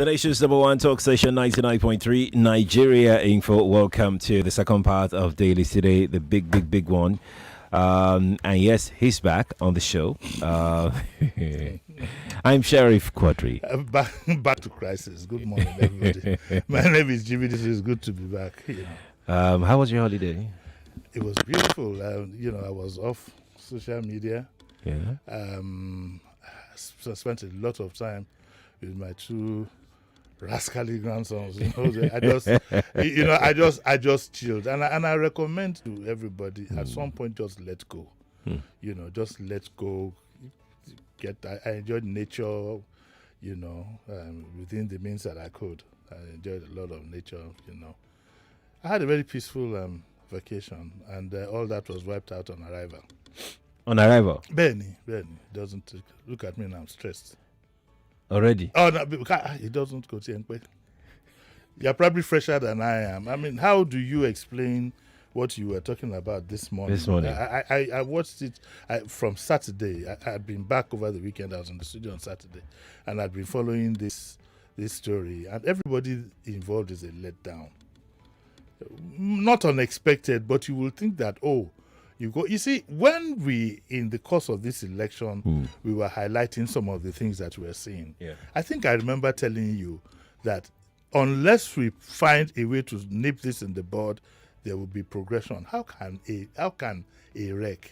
The nation's number one talk station, 99.3 Nigeria Info. Welcome to the second part of Dailies today, the big one. And yes, he's back on the show. I'm Sheriff Quadry. Back to crisis. Good morning, everybody. My name is Jimi. This is good to be back. How was your holiday? It was beautiful. I was off social media. Yeah. I spent a lot of time with my two rascally grandsons. I just chilled, and I recommend to everybody at some point just let go. Just let go. I enjoyed nature. Within the means that I could. I enjoyed a lot of nature. I had a very peaceful vacation, and all that was wiped out on arrival. On arrival? Benny doesn't look at me now. I'm stressed. Already? Oh, no, it doesn't go to NP. You're probably fresher than I am. I mean, how do you explain what you were talking about this morning? I watched it from Saturday. I had been back over the weekend. I was in the studio on Saturday, and I'd been following this story. And everybody involved is a letdown. Not unexpected, but you will think that, you see, when we, in the course of this election, we were highlighting some of the things that we were seeing. Yeah. I think I remember telling you that unless we find a way to nip this in the bud, there will be progression. How can a wreck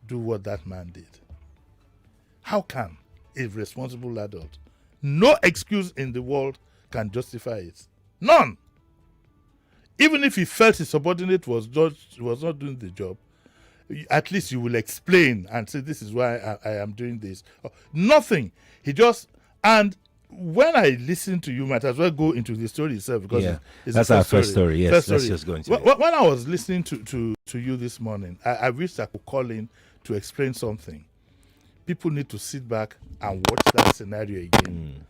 do what that man did? How can a responsible adult? No excuse in the world can justify it. None. Even if he felt his subordinate was not doing the job, at least you will explain and say, this is why I am doing this. Nothing. And when I listen to you, might as well go into the story itself, because that's our first story. Yes, let's just go into it. When I was listening to you this morning, I wished I could call in to explain something. People need to sit back and watch that scenario again.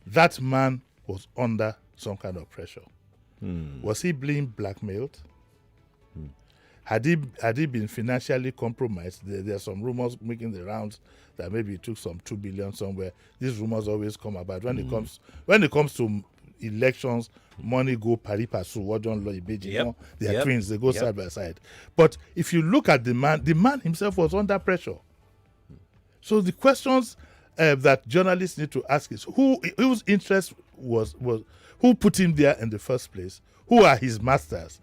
That man was under some kind of pressure. Was he being blackmailed? Had he been financially compromised? There are some rumors making the rounds that maybe he took some 2 billion somewhere. These rumors always come about when it comes to elections. Money go pari passu. They are twins. They go side by side. But if you look at the man himself was under pressure. So the questions that journalists need to ask is whose interest was who put him there in the first place? Who are his masters?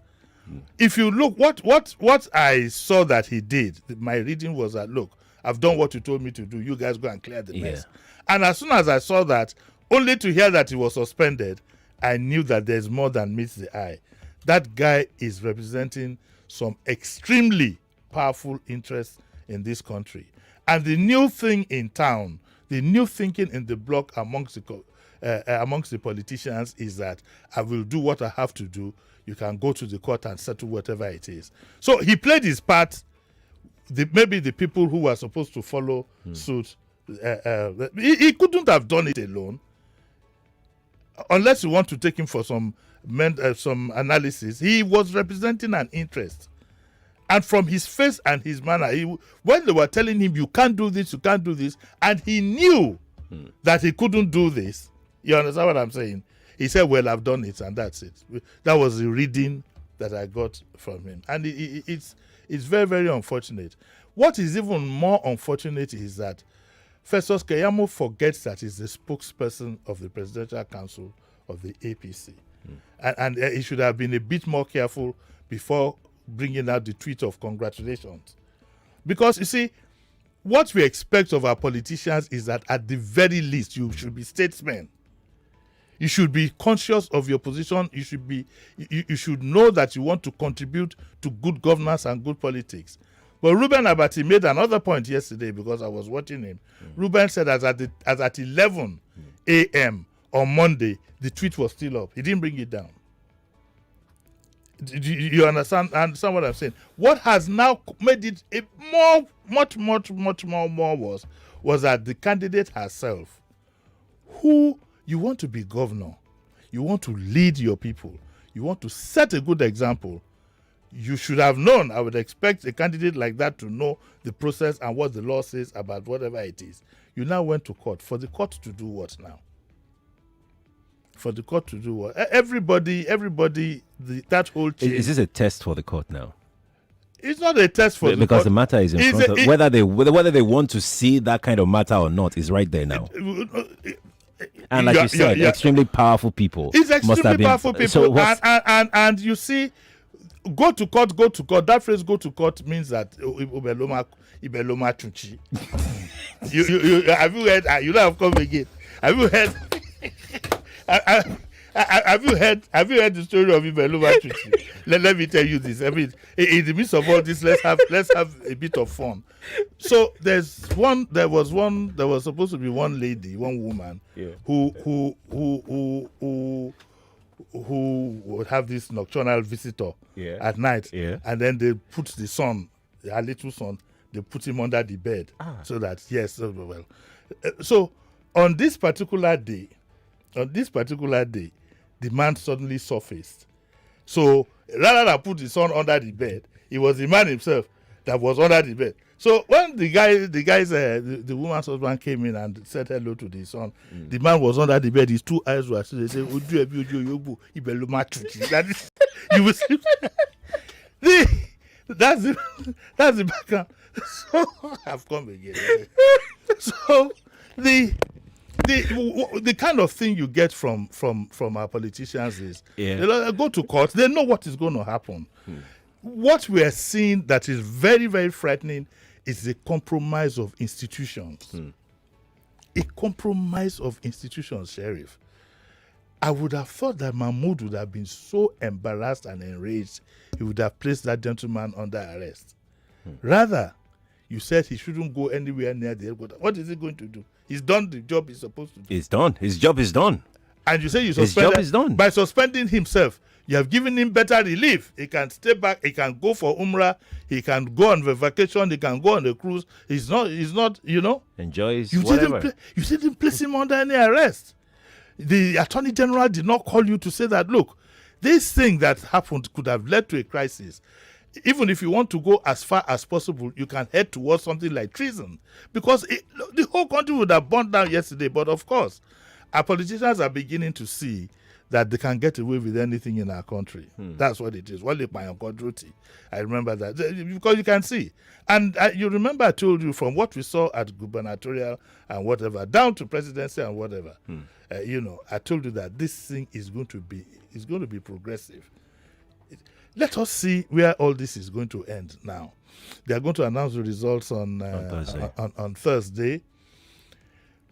If you look, what I saw that he did, my reading was that, look, I've done what you told me to do. You guys go and clear the mess. And as soon as I saw that, only to hear that he was suspended, I knew that there's more than meets the eye. That guy is representing some extremely powerful interests in this country. And the new thing in town, the new thinking in the bloc amongst the politicians is that I will do what I have to do. You can go to the court and settle whatever it is. So he played his part. Maybe the people who were supposed to follow suit, he couldn't have done it alone. Unless you want to take him for some analysis, he was representing an interest. And from his face and his manner, when they were telling him, you can't do this, and he knew that he couldn't do this. You understand what I'm saying? He said, well, I've done it, and that's it. That was the reading that I got from him. And it's very, very unfortunate. What is even more unfortunate is that Festus Keyamo forgets that he's the spokesperson of the Presidential Council of the APC. And he should have been a bit more careful before bringing out the tweet of congratulations. Because, you see, what we expect of our politicians is that at the very least, you should be statesmen. You should be conscious of your position. You should know that you want to contribute to good governance and good politics. But Reuben Abati made another point yesterday because I was watching him. Reuben said as at 11 a.m. on Monday, the tweet was still up. He didn't bring it down. Do you understand what I'm saying? What has now made it much more worse was that the candidate herself, who you want to be governor, you want to lead your people, you want to set a good example, you should have known. I would expect a candidate like that to know the process and what the law says about whatever it is. You now went to court. For the court to do what now? For the court to do what? Everybody, that whole chain. Is this a test for the court now? It's not a test for the court. Because the matter is in front of whether they want to see that kind of matter or not is right there now. And like you said, extremely powerful people. It's extremely powerful people. So and you see, go to court. That phrase "go to court" means that ibeloma chuchi. You have you heard? You know I've come again. Have you heard? Have you heard the story of Ibeloma chuchi? Let me tell you this. I mean, in the midst of all this, let's have a bit of fun. So there was supposed to be one lady, one woman, who would have this nocturnal visitor at night, and then they put the son, her little son, they put him under the bed so that so on this particular day, the man suddenly surfaced. So rather than put the son under the bed, it was the man himself that was under the bed. So when the woman's husband came in and said hello to the son, the man was under the bed. His two eyes were still. They said, that is, you will see. That's the background. So I've come again. So the kind of thing you get from our politicians is they go to court. They know what is going to happen. What we are seeing that is very, very frightening is the compromise of institutions. A compromise of institutions, Sheriff. I would have thought that Mahmoud would have been so embarrassed and enraged, he would have placed that gentleman under arrest. Rather, you said he shouldn't go anywhere near the headquarters. What is he going to do? He's done the job he's supposed to do. It's done. His job is done. And you say his job is done. By suspending himself, you have given him better relief. He can stay back. He can go for Umrah. He can go on vacation. He can go on a cruise. He's not, enjoys whatever. You didn't place him under any arrest. The Attorney General did not call you to say that, look, this thing that happened could have led to a crisis. Even if you want to go as far as possible, you can head towards something like treason. Because the whole country would have burned down yesterday. But of course, our politicians are beginning to see that they can get away with anything in our country. That's what it is. I remember that. Because you can see. And you remember I told you from what we saw at gubernatorial and whatever, down to presidency and whatever, I told you that this thing is going to be progressive. Let us see where all this is going to end now. They are going to announce the results on Thursday.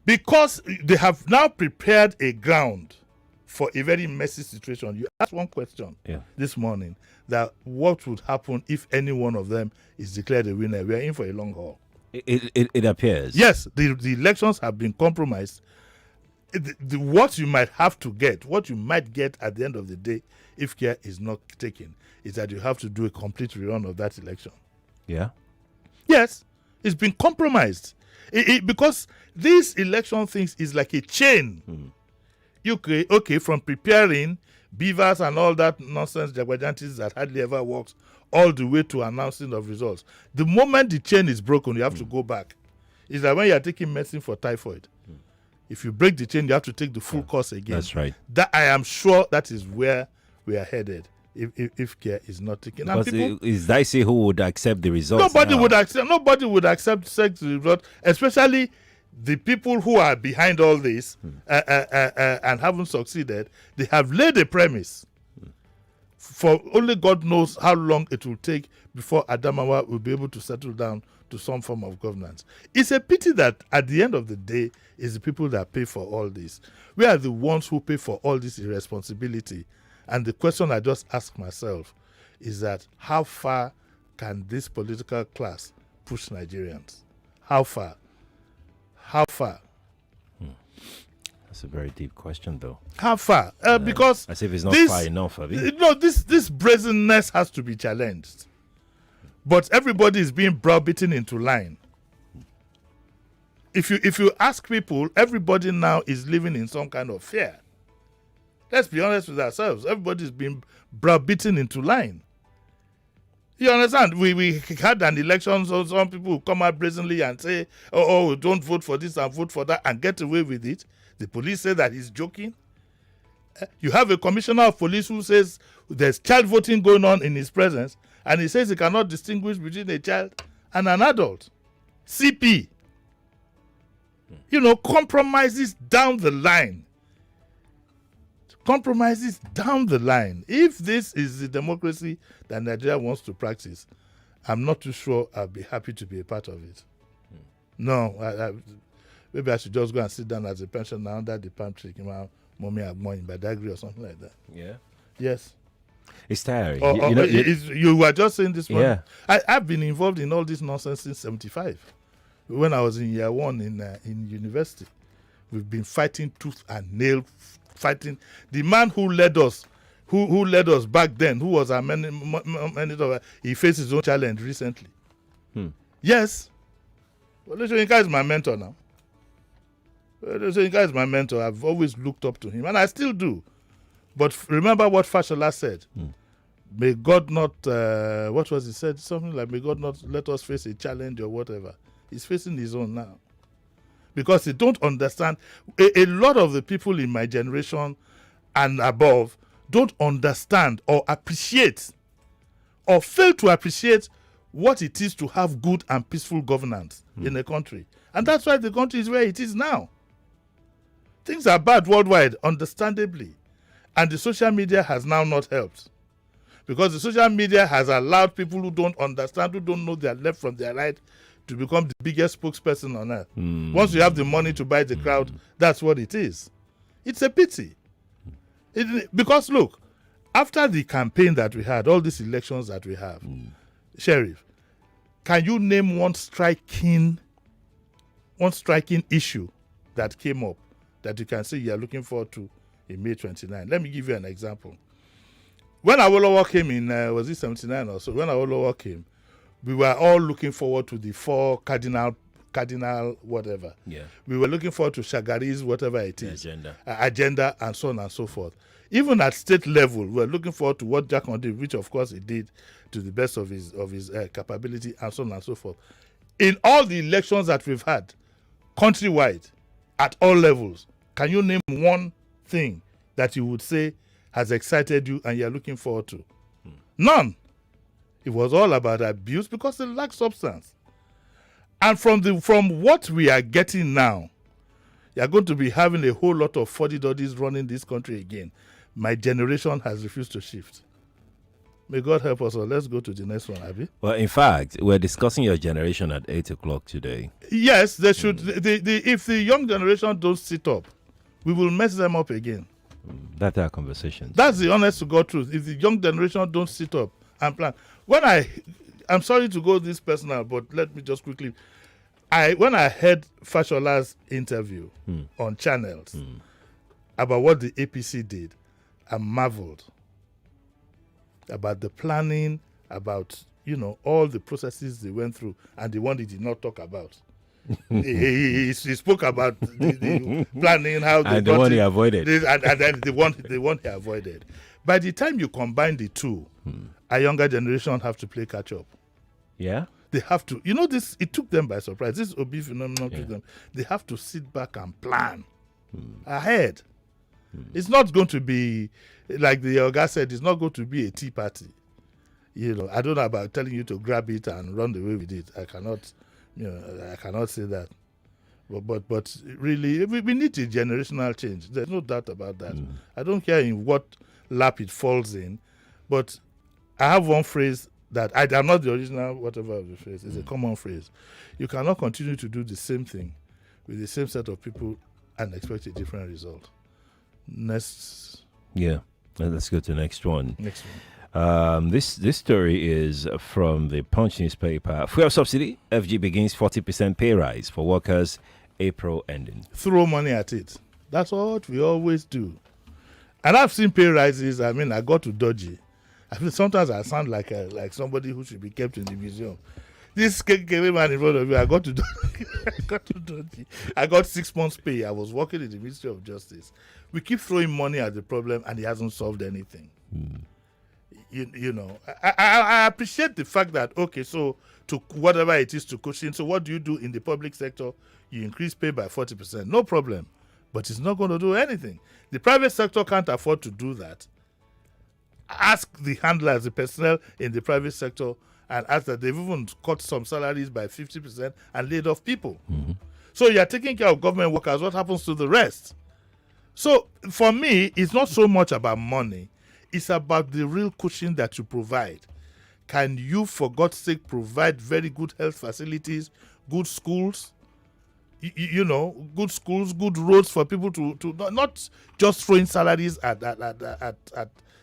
Because they have now prepared a ground for a very messy situation. You asked one question this morning, that what would happen if any one of them is declared a winner. We are in for a long haul. It appears. Yes, the elections have been compromised. What you might get at the end of the day, if care is not taken, is that you have to do a complete rerun of that election. Yeah? Yes, it's been compromised. Because these election things is like a chain. Okay, from preparing beavers and all that nonsense, jagwajantis that hardly ever works, all the way to announcing of results. The moment the chain is broken, you have to go back. It's like when you are taking medicine for typhoid. If you break the chain, you have to take the full course again. That's right. That I am sure that is where we are headed if care is not taken. Because it's dicey who would accept the results. Nobody would accept the result, especially the people who are behind all this and haven't succeeded. They have laid a premise for only God knows how long it will take before Adamawa will be able to settle down to some form of governance. It's a pity that at the end of the day, it's the people that pay for all this. We are the ones who pay for all this irresponsibility. And the question I just ask myself is that how far can this political class push Nigerians? How far? How far? That's a very deep question, though. How far? Because as if it's not far enough, have you? No, this brazenness has to be challenged. But everybody is being browbeaten into line. If you ask people, everybody now is living in some kind of fear. Let's be honest with ourselves. Everybody is being browbeaten into line. You understand? We had an election, so some people come out brazenly and say, don't vote for this and vote for that and get away with it. The police say that he's joking. You have a commissioner of police who says there's child voting going on in his presence, and he says he cannot distinguish between a child and an adult. CP. Compromises down the line. Compromises down the line. If this is the democracy that Nigeria wants to practice, I'm not too sure I'll be happy to be a part of it. No, maybe I should just go and sit down as a pensioner under the palm tree, mommy Agmoin, Badagry or something like that. Yeah. Yes. It's tiring. You were just saying this one. Yeah. I've been involved in all this nonsense since 1975. When I was in year one in university, we've been fighting tooth and nail, fighting. The man who led us, who led us back then, who was our manager, he faced his own challenge recently. Yes. Well, Yinka is my mentor now. Yinka is my mentor. I've always looked up to him, and I still do. But remember what Fashola said. May God not, what was he said? Something like, may God not let us face a challenge or whatever. He's facing his own now. Because they don't understand. A lot of the people in my generation and above don't understand or appreciate or fail to appreciate what it is to have good and peaceful governance in a country. And that's why the country is where it is now. Things are bad worldwide, understandably. And the social media has now not helped. Because the social media has allowed people who don't understand, who don't know their left from their right, to become the biggest spokesperson on earth. Once you have the money to buy the crowd, that's what it is. It's a pity. Because look, after the campaign that we had, all these elections that we have, Sheriff, can you name one striking issue that came up that you can say you are looking forward to in May 29? Let me give you an example. When Awolowo came in, was it 79 or so? When Awolowo came, we were all looking forward to the four cardinal whatever. Yeah. We were looking forward to Shagari's whatever it is. Agenda and so on and so forth. Even at state level, we were looking forward to what Jack did, which of course he did to the best of his capability and so on and so forth. In all the elections that we've had, countrywide, at all levels, can you name one thing that you would say has excited you and you're looking forward to? None. It was all about abuse because it lacked substance. And from what we are getting now, you're going to be having a whole lot of fuddy-duddies running this country again. My generation has refused to shift. May God help us all. Let's go to the next one, Abby. Well, in fact, we're discussing your generation at 8 o'clock today. Yes, they should. If the young generation don't sit up, we will mess them up again. That's our conversation. That's the honest to God truth. If the young generation don't sit up and plan. I'm sorry to go this personal, but let me just quickly. When I heard Fashola's interview on channels about what the APC did, I marveled about the planning, about all the processes they went through, and the one he did not talk about. he spoke about the planning, how they and the one he avoided, and then the one he avoided. By the time you combine the two, a younger generation have to play catch up. Yeah, they have to. This it took them by surprise. This Obi phenomenon took them. They have to sit back and plan ahead. It's not going to be like the Oga said. It's not going to be a tea party. I don't know about telling you to grab it and run the way we did. I cannot. I cannot say that. But really, we need a generational change. There's no doubt about that. I don't care in what lap it falls in, but I have one phrase that I'm not the original whatever of the phrase. It's a common phrase. You cannot continue to do the same thing with the same set of people and expect a different result. Next. Yeah. Let's go to the next one. This story is from the Punch newspaper. Fuel subsidy, FG begins 40% pay rise for workers, April ending. Throw money at it. That's what we always do. And I've seen pay rises. I got to dodgy. Sometimes I sound like somebody who should be kept in the museum. This KK man in front of me, I got to dodgy. I got 6 months pay. I was working in the Ministry of Justice. We keep throwing money at the problem and it hasn't solved anything. I appreciate the fact that, okay, so to whatever it is to cushion, so what do you do in the public sector? You increase pay by 40%. No problem. but it's not going to do anything. The private sector can't afford to do that. Ask the handlers, the personnel in the private sector, and ask that they've even cut some salaries by 50% and laid off people. So you're taking care of government workers. What happens to the rest? So for me, it's not so much about money. It's about the real cushion that you provide. Can you, for God's sake, provide very good health facilities, good schools, good schools, good roads for people to not just throwing salaries at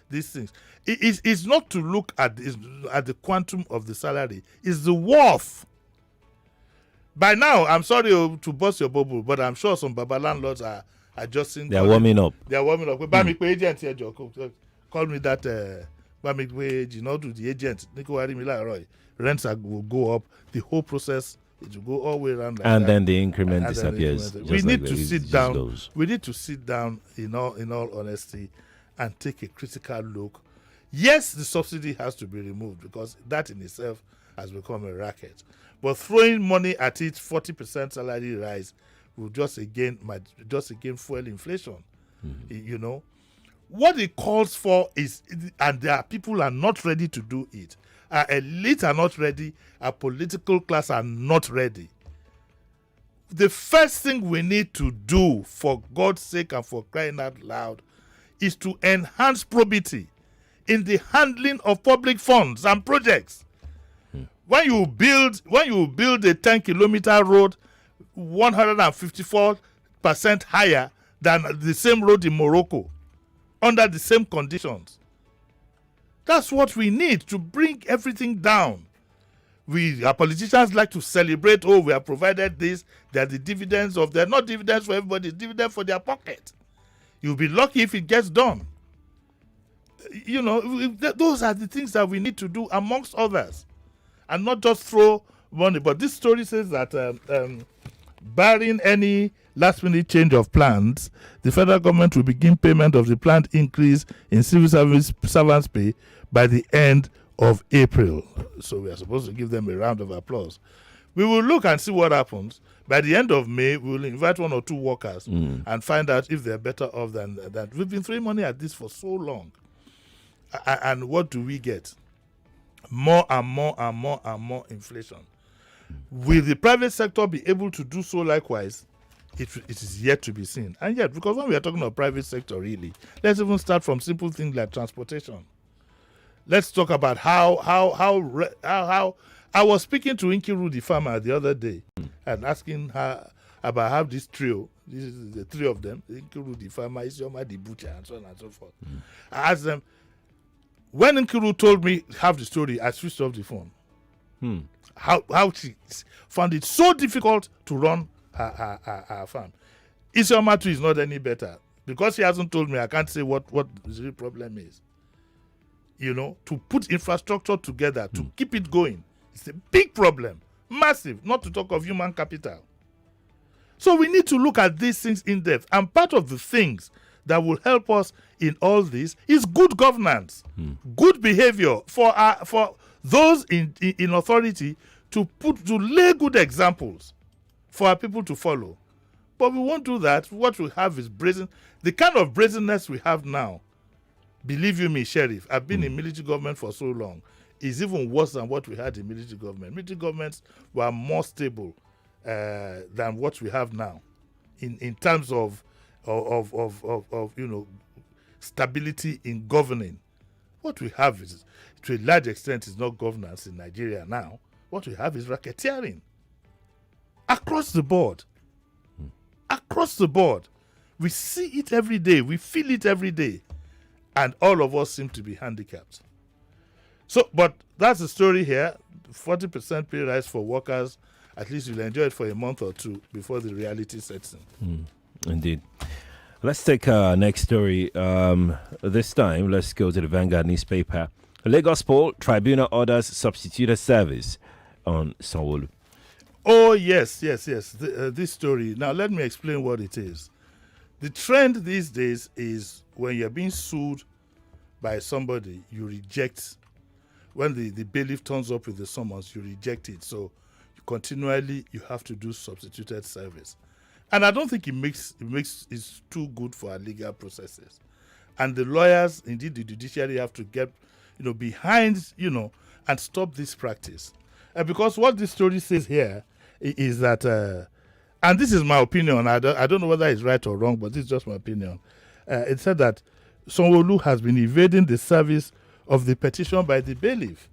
these things. It's not to look at the quantum of the salary. It's the worth. By now, I'm sorry to burst your bubble, but I'm sure some Baba landlords are adjusting. They are warming up. They are warming up. Call me that. Do the agent. Rents will go up. The whole process, it will go all the way around. And then the increment disappears. We need to sit down. We need to sit down in all honesty and take a critical look. Yes, the subsidy has to be removed because that in itself has become a racket. But throwing money at it, 40% salary rise, will just again fuel inflation. What it calls for is, and there are people who are not ready to do it. Our elite are not ready. Our political class are not ready. The first thing we need to do, for God's sake and for crying out loud, is to enhance probity in the handling of public funds and projects. When you build a 10-kilometer road 154% higher than the same road in Morocco, under the same conditions, that's what we need to bring everything down. Our politicians like to celebrate, we have provided this, they're the dividends of, they're not dividends for everybody, dividends for their pocket. You'll be lucky if it gets done. Those are the things that we need to do, amongst others, and not just throw money. But this story says that barring any last-minute change of plans, the federal government will begin payment of the planned increase in civil servants' pay by the end of April. So we are supposed to give them a round of applause. We will look and see what happens. By the end of May, we will invite 1 or 2 workers and find out if they're better off than that. We've been throwing money at this for so long. And what do we get? More and more and more and more inflation. Will the private sector be able to do so likewise? It is yet to be seen. And yet, because when we are talking about private sector, really, let's even start from simple things like transportation. Let's talk about how I was speaking to Nkiru the farmer the other day and asking her about how this trio, this is the 3 of them, Nkiru the farmer, Isioma the butcher, and so on and so forth. I asked them, when Nkiru told me half the story, I switched off the phone. How she found it so difficult to run her farm. Isioma too is not any better. Because he hasn't told me, I can't say what the real problem is. To put infrastructure together, to keep it going, it's a big problem. Massive, not to talk of human capital. So we need to look at these things in depth. And part of the things that will help us in all this is good governance, good behavior for those in authority to lay good examples for our people to follow. But we won't do that. What we have is brazen. The kind of brazenness we have now, believe you me, Sheriff, I've been in military government for so long, is even worse than what we had in military government. Military governments were more stable than what we have now in terms of stability in governing. What we have is, to a large extent, is not governance in Nigeria now. What we have is racketeering across the board. Across the board. We see it every day. We feel it every day. And all of us seem to be handicapped. So, but that's the story here. 40% pay rise for workers. At least you'll enjoy it for a month or 2 before the reality sets in. Indeed. Let's take our next story. This time, let's go to the Vanguard newspaper. Lagos Poll, Tribunal orders substituted service on Sanwo-Olu. Oh, yes. This story. Now, let me explain what it is. The trend these days is when you're being sued by somebody, you reject. When the bailiff turns up with the summons, you reject it. So, continually, you have to do substituted service. And I don't think it's too good for our legal processes. And the lawyers, indeed the judiciary, have to get, behind, and stop this practice. Because what this story says here is that, and this is my opinion, I don't know whether it's right or wrong, but this is just my opinion. It said that Sanwo-Olu has been evading the service of the petition by the bailiff.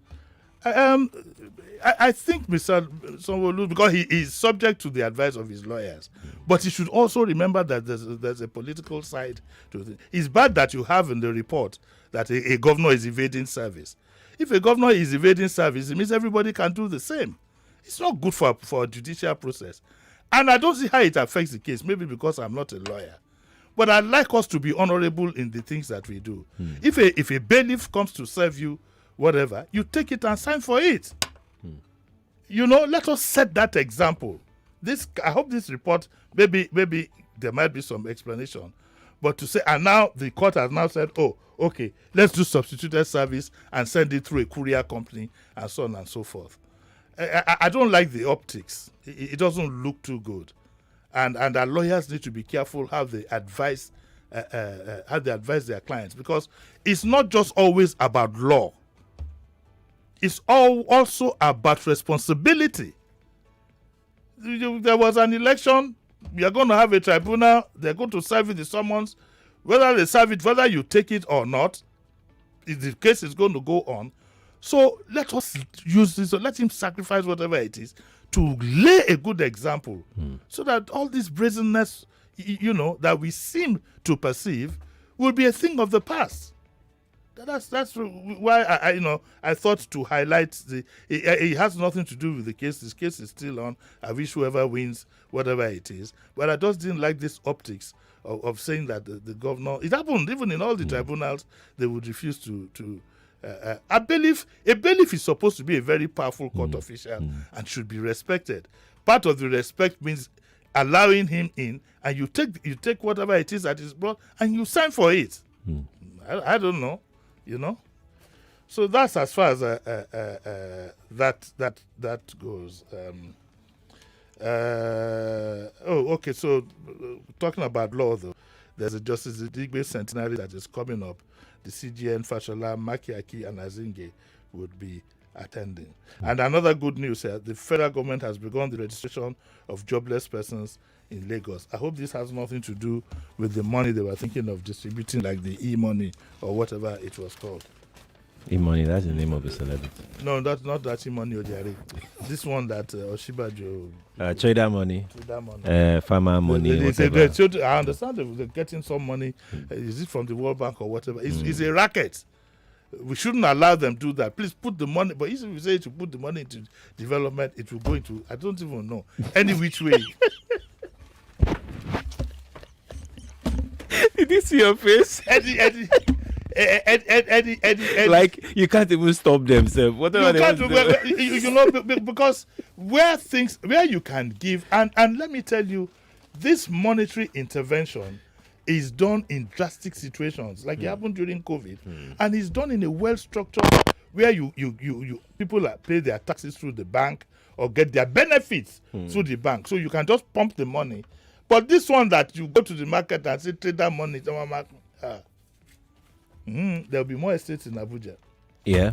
I think Mr. Sanwo-Olu, because he is subject to the advice of his lawyers, but he should also remember that there's a political side to it. It's bad that you have in the report that a governor is evading service. If a governor is evading service, it means everybody can do the same. It's not good for a judicial process. And I don't see how it affects the case, maybe because I'm not a lawyer. But I'd like us to be honorable in the things that we do. If a bailiff comes to serve you, whatever, you take it and sign for it. Let us set that example. I hope this report, maybe there might be some explanation. But to say, and now the court has now said, oh, okay, let's do substituted service and send it through a courier company and so on and so forth. I don't like the optics. It doesn't look too good. And our lawyers need to be careful how they advise their clients, because it's not just always about law. It's also about responsibility. There was an election. We are going to have a tribunal. They're going to serve the summons. Whether they serve it, whether you take it or not, the case is going to go on. So let us use this. Let him sacrifice whatever it is to lay a good example, so that all this brazenness, that we seem to perceive, will be a thing of the past. That's why I thought to highlight it has nothing to do with the case. This case is still on. I wish whoever wins, whatever it is. But I just didn't like this optics of saying that the governor. It happened even in all the tribunals. They would refuse to. A bailiff is supposed to be a very powerful court official and should be respected. Part of the respect means allowing him in, and you take whatever it is that is brought and you sign for it. I don't know. So that's as far as that goes. Okay. So talking about law, though, there's a Justice Idigbe centenary that is coming up. The CGN, Fashola, Makiaki, and Azinge would be attending. And another good news here: the federal government has begun the registration of jobless persons in Lagos. I hope this has nothing to do with the money they were thinking of distributing, like the e-money or whatever it was called. E-money, that's the name of the celebrity. No, that's not that e-money, Ojari. This one that Oshibajo... trader money, farmer money, whatever. I understand they're getting some money. Is it from the World Bank or whatever? It's a racket. We shouldn't allow them to do that. Please put the money, but if you say to put the money into development, it will go into, I don't even know, any which way. Did you see your face? Eddie. Like you can't even stop themselves. Whatever they want to do. Because where you can give, and let me tell you, this monetary intervention is done in drastic situations, like it happened during COVID, and it's done in a well-structured where you people pay their taxes through the bank or get their benefits through the bank, so you can just pump the money. But this one that you go to the market and say trade that money, there'll be more estates in Abuja. Yeah.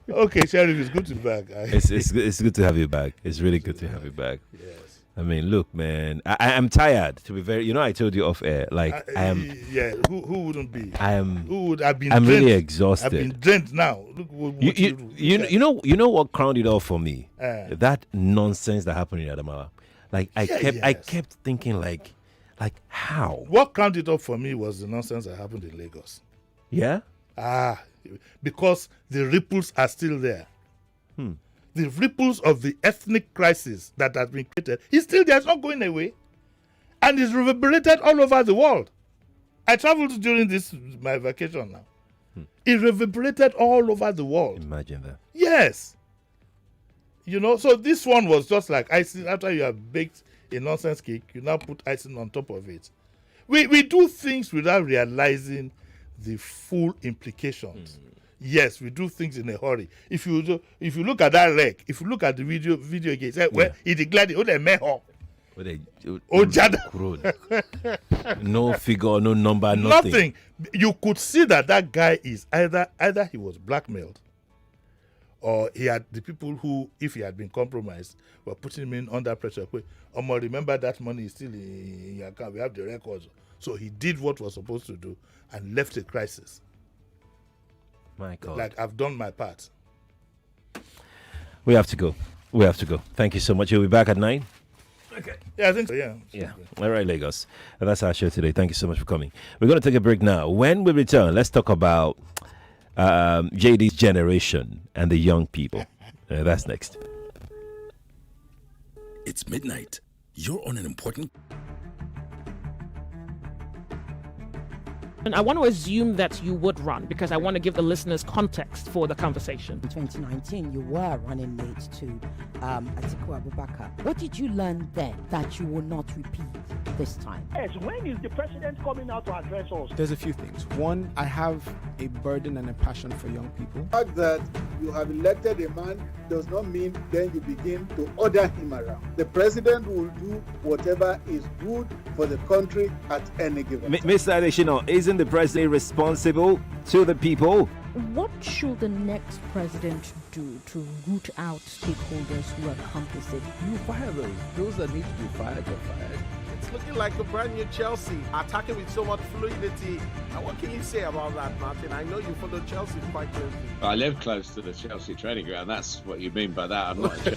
Okay, Sheriff, it's good to be back. It's good to have you back. It's really good to have you back. Yes. I mean, look, man, I'm tired. To be very, I told you off air. Like I am. Yeah. Who wouldn't be? I am. Who would have been? I'm drained. really exhausted. I've been drained now. Look what you know what crowned it all for me? That nonsense that happened in Adamawa. Like I kept thinking like how? What crowned it up for me was the nonsense that happened in Lagos. Yeah. Because the ripples are still there. The ripples of the ethnic crisis that has been created is still there. It's not going away. And it's reverberated all over the world. I traveled during my vacation now. It reverberated all over the world. Imagine that. Yes. So this one was just like icing. After you have baked a nonsense cake, you now put icing on top of it. We do things without realizing the full implications. Yes, we do things in a hurry. If you look at that wreck, if you look at the video again, say, well, he declared it. No figure, no number, nothing. You could see that guy is either he was blackmailed, or he had the people who, if he had been compromised, were putting him in under pressure. Remember that money is still in your account. We have the records. So he did what was supposed to do and left a crisis. My God. Like, I've done my part. We have to go. Thank you so much. You'll be back at 9? Okay. Yeah, I think so. Yeah. All right, Lagos. And that's our show today. Thank you so much for coming. We're going to take a break now. When we return, let's talk about JD's generation and the young people. That's next. It's midnight. You're on an important... And I want to assume that you would run because I want to give the listeners context for the conversation. In 2019, you were running mate to Atiku Abubakar. What did you learn then that you will not repeat this time? Yes, when is the president coming out to address us? There's a few things. One, I have a burden and a passion for young people. The fact that you have elected a man does not mean then you begin to order him around. The president will do whatever is good for the country at any given time. Mr. Adeshino, isn't the president responsible to the people? What should the next president do to root out stakeholders who are complicit? You fire those. Those that need to be fired are fired. It's looking like a brand new Chelsea, attacking with so much fluidity. And what can you say about that, Martin? I know you follow Chelsea quite closely. I live close to the Chelsea training ground. That's what you mean by that. I'm not a